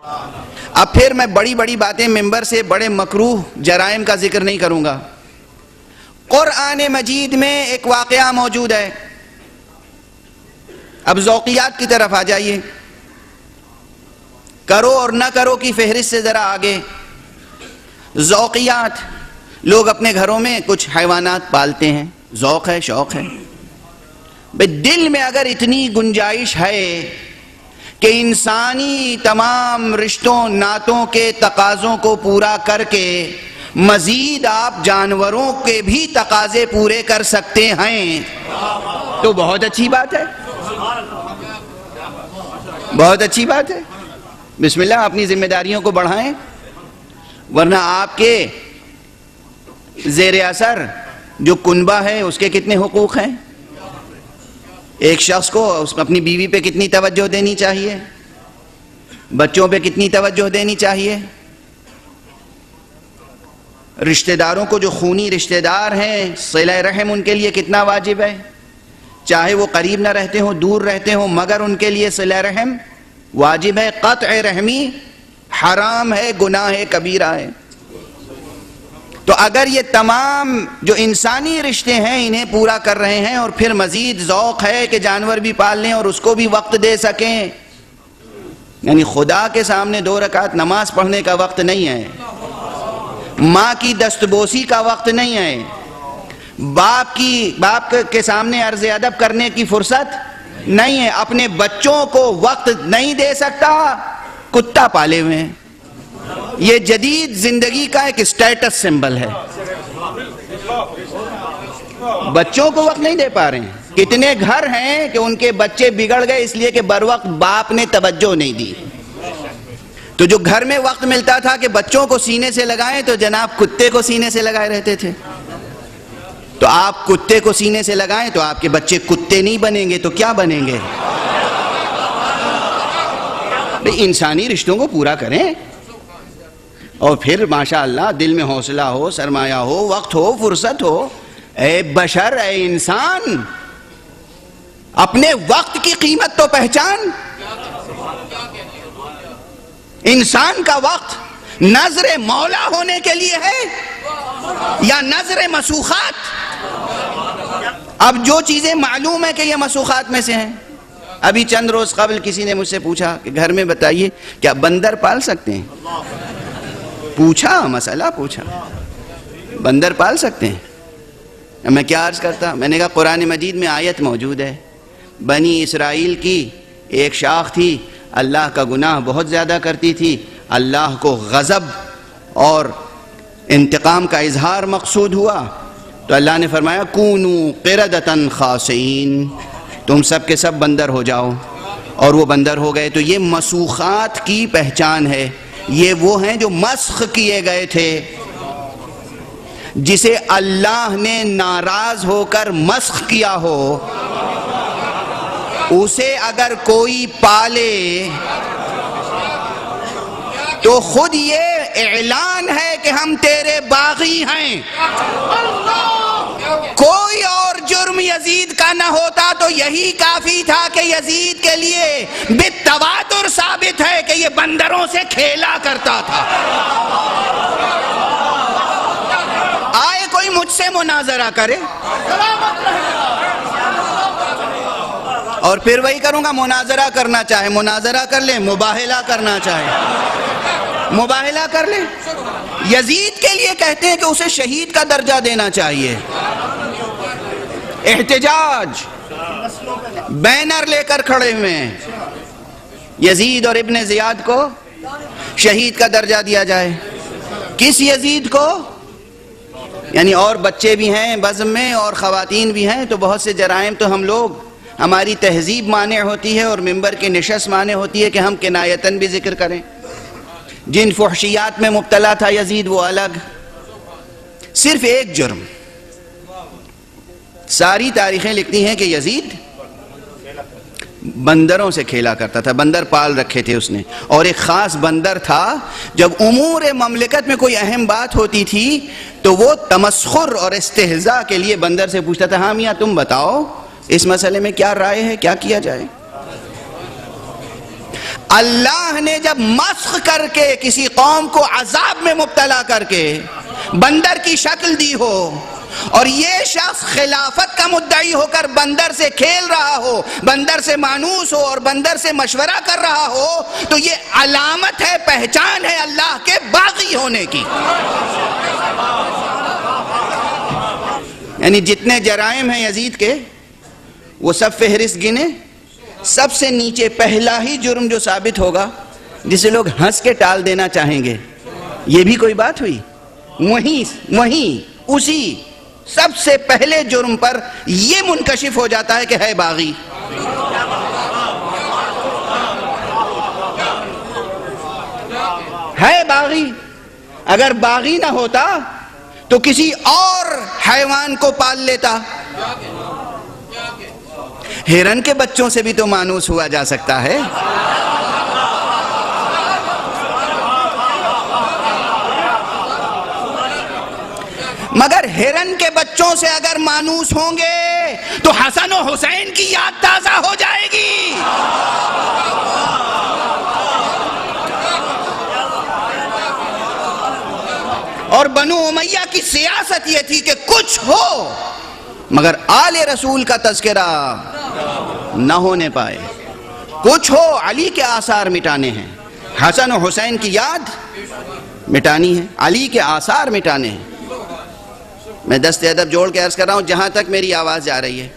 اب پھر میں بڑی بڑی باتیں ممبر سے بڑے مکروہ جرائم کا ذکر نہیں کروں گا. قرآن مجید میں ایک واقعہ موجود ہے. اب ذوقیات کی طرف آ جائیے. کرو اور نہ کرو کی فہرست سے ذرا آگے. ذوقیات، لوگ اپنے گھروں میں کچھ حیوانات پالتے ہیں، ذوق ہے، شوق ہے. دل میں اگر اتنی گنجائش ہے کہ انسانی تمام رشتوں ناتوں کے تقاضوں کو پورا کر کے مزید آپ جانوروں کے بھی تقاضے پورے کر سکتے ہیں تو بہت اچھی بات ہے، بہت اچھی بات ہے. بسم اللہ، اپنی ذمہ داریوں کو بڑھائیں، ورنہ آپ کے زیر اثر جو کنبہ ہے اس کے کتنے حقوق ہیں. ایک شخص کو اپنی بیوی پہ کتنی توجہ دینی چاہیے، بچوں پہ کتنی توجہ دینی چاہیے، رشتہ داروں کو جو خونی رشتہ دار ہیں صلہ رحم ان کے لیے کتنا واجب ہے، چاہے وہ قریب نہ رہتے ہوں دور رہتے ہوں مگر ان کے لیے صلہ رحم واجب ہے. قطع رحمی حرام ہے، گناہ کبیرہ ہے. تو اگر یہ تمام جو انسانی رشتے ہیں انہیں پورا کر رہے ہیں اور پھر مزید ذوق ہے کہ جانور بھی پال لیں اور اس کو بھی وقت دے سکیں، یعنی خدا کے سامنے 2 رکعت نماز پڑھنے کا وقت نہیں ہے، ماں کی دستبوسی کا وقت نہیں ہے، باپ کے سامنے عرض ادب کرنے کی فرصت نہیں ہے، اپنے بچوں کو وقت نہیں دے سکتا، کتا پالے ہوئے ہیں. یہ جدید زندگی کا ایک اسٹیٹس سمبل ہے. بچوں کو وقت نہیں دے پا رہے ہیں. کتنے گھر ہیں کہ ان کے بچے بگڑ گئے اس لیے کہ بر وقت باپ نے توجہ نہیں دی. تو جو گھر میں وقت ملتا تھا کہ بچوں کو سینے سے لگائیں تو جناب کتے کو سینے سے لگائے رہتے تھے. تو آپ کتے کو سینے سے لگائیں تو آپ کے بچے کتے نہیں بنیں گے تو کیا بنیں گے؟ انسانی رشتوں کو پورا کریں اور پھر ماشاءاللہ دل میں حوصلہ ہو، سرمایہ ہو، وقت ہو، فرصت ہو. اے بشر، اے انسان، اپنے وقت کی قیمت تو پہچان. انسان کا وقت نظر مولا ہونے کے لیے ہے یا نظر مسوخات؟ اب جو چیزیں معلوم ہے کہ یہ مسوخات میں سے ہیں. ابھی چند روز قبل کسی نے مجھ سے پوچھا کہ گھر میں بتائیے کیا بندر پال سکتے ہیں؟ پوچھا، مسئلہ پوچھا، بندر پال سکتے ہیں؟ میں کیا عرض کرتا؟ میں نے کہا قرآن مجید میں آیت موجود ہے، بنی اسرائیل کی ایک شاخ تھی، اللہ کا گناہ بہت زیادہ کرتی تھی، اللہ کو غضب اور انتقام کا اظہار مقصود ہوا تو اللہ نے فرمایا کونو قردۃ خاسئین، تم سب کے سب بندر ہو جاؤ، اور وہ بندر ہو گئے. تو یہ مسوخات کی پہچان ہے. یہ وہ ہیں جو مسخ کیے گئے تھے، جسے اللہ نے ناراض ہو کر مسخ کیا ہو اسے اگر کوئی پالے تو خود یہ اعلان ہے کہ ہم تیرے باغی ہیں. کوئی اور جرم یزید کا نہ ہوتا تو یہی کافی تھا کہ یزید کے لیے بالتواتر ثابت ہے کہ یہ بندروں سے کھیلا کرتا تھا. آئے کوئی مجھ سے مناظرہ کرے اور پھر وہی کروں گا. مناظرہ کرنا چاہے مناظرہ کر لے، مباہلہ کرنا چاہے مباہلہ کر لے. یزید کے لیے کہتے ہیں کہ اسے شہید کا درجہ دینا چاہیے. احتجاج بینر لے کر کھڑے ہوئے ہیں، یزید اور ابن زیاد کو شہید کا درجہ دیا جائے. کس یزید کو؟ یعنی اور بچے بھی ہیں بزم میں اور خواتین بھی ہیں. تو بہت سے جرائم تو ہماری تہذیب مانع ہوتی ہے اور ممبر کی نشست مانع ہوتی ہے کہ ہم کنایتاً بھی ذکر کریں. جن فحشیات میں مبتلا تھا یزید وہ الگ. صرف ایک جرم، ساری تاریخیں لکھتی ہیں کہ یزید بندروں سے کھیلا کرتا تھا. بندر پال رکھے تھے اس نے، اور ایک خاص بندر تھا جب امور مملکت میں کوئی اہم بات ہوتی تھی تو وہ تمسخر اور استہزاء کے لیے بندر سے پوچھتا تھا ہاں میاں تم بتاؤ اس مسئلے میں کیا رائے ہے، کیا کیا جائے. اللہ نے جب مسخ کر کے کسی قوم کو عذاب میں مبتلا کر کے بندر کی شکل دی ہو اور یہ شخص خلافت کا مدعی ہو کر بندر سے کھیل رہا ہو، بندر سے مانوس ہو اور بندر سے مشورہ کر رہا ہو، تو یہ علامت ہے، پہچان ہے اللہ کے باغی ہونے کی۔ یعنی جتنے جرائم ہیں یزید کے وہ سب فہرست گنے، سب سے نیچے پہلا ہی جرم جو ثابت ہوگا جسے لوگ ہنس کے ٹال دینا چاہیں گے، یہ بھی کوئی بات ہوئی؟ وہیں اسی سب سے پہلے جرم پر یہ منکشف ہو جاتا ہے کہ ہے باغی۔ ہے باغی۔ اگر باغی نہ ہوتا تو کسی اور حیوان کو پال لیتا۔ ہرن کے بچوں سے بھی تو مانوس ہوا جا سکتا ہے۔ مگر ہرن کے بچوں سے اگر مانوس ہوں گے تو حسن و حسین کی یاد تازہ ہو جائے گی۔ اور بنو امیہ کی سیاست یہ تھی کہ کچھ ہو مگر آل رسول کا تذکرہ نہ ہونے پائے۔ کچھ ہو علی کے آثار مٹانے ہیں، حسن و حسین کی یاد مٹانی ہے، علی کے آثار مٹانے ہیں۔ میں دست ادب جوڑ کے عرض کر رہا ہوں جہاں تک میری آواز جا رہی ہے۔